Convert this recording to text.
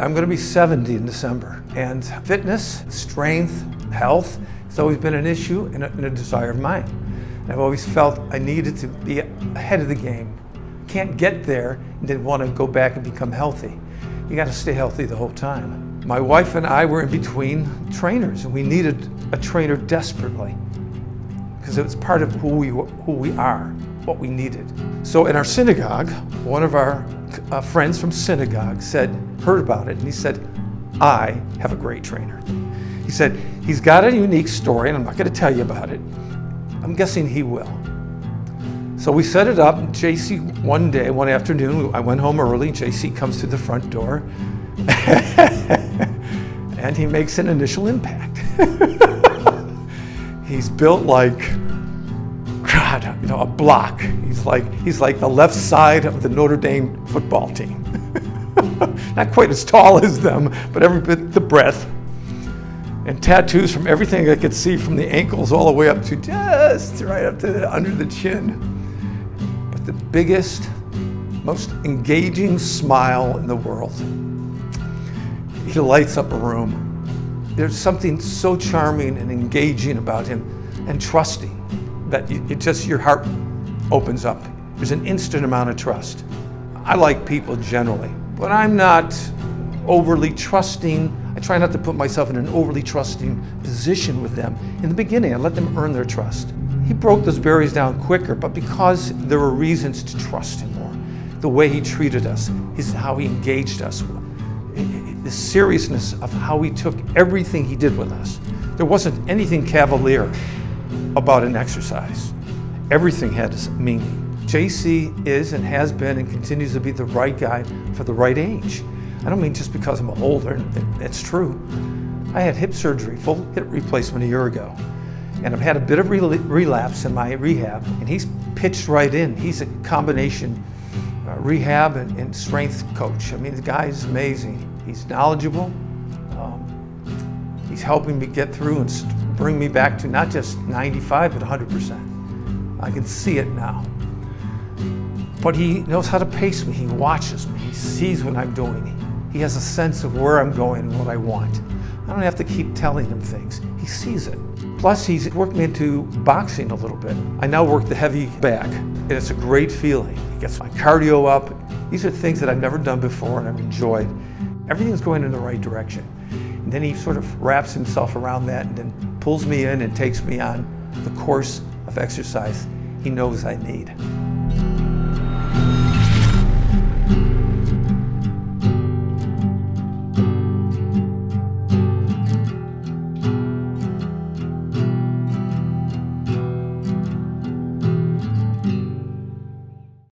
I'm going to be 70 in December, and fitness, strength, health has always been an issue and a desire of mine. And I've always felt I needed to be ahead of the game. Can't get there and then want to go back and become healthy. You got to stay healthy the whole time. My wife and I were in between trainers, and we needed a trainer desperately because it was part of who we are, what we needed. So in our synagogue, one of our friends from synagogue heard about it, and he said, I have a great trainer. He said, he's got a unique story, and I'm not going to tell you about it. I'm guessing he will. So we set it up, and JC, one afternoon, I went home early, and JC comes to the front door, and he makes an initial impact. He's built like, God, a block. He's like the left side of the Notre Dame football team. Not quite as tall as them, but every bit the breadth. And tattoos from everything I could see from the ankles all the way up to just right up to under the chin. But the biggest, most engaging smile in the world. He lights up a room. There's something so charming and engaging about him and trusting that your heart opens up. There's an instant amount of trust. I like people generally, but I'm not overly trusting. I try not to put myself in an overly trusting position with them. In the beginning, I let them earn their trust. He broke those barriers down quicker, but because there were reasons to trust him more. The way he treated us, how he engaged us, the seriousness of how he took everything he did with us. There wasn't anything cavalier about an exercise. Everything had its meaning. JC is and has been and continues to be the right guy for the right age. I don't mean just because I'm older, it's true. I had hip surgery, full hip replacement a year ago. And I've had a bit of relapse in my rehab, and he's pitched right in. He's a combination rehab and strength coach. I mean, the guy is amazing. He's knowledgeable. He's helping me get through and bring me back to not just 95, but 100%. I can see it now. But he knows how to pace me. He watches me. He sees what I'm doing. He has a sense of where I'm going and what I want. I don't have to keep telling him things. He sees it. Plus, he's worked me into boxing a little bit. I now work the heavy bag, and it's a great feeling. He gets my cardio up. These are things that I've never done before and I've enjoyed. Everything's going in the right direction. And then he sort of wraps himself around that and then pulls me in and takes me on the course of exercise he knows I need.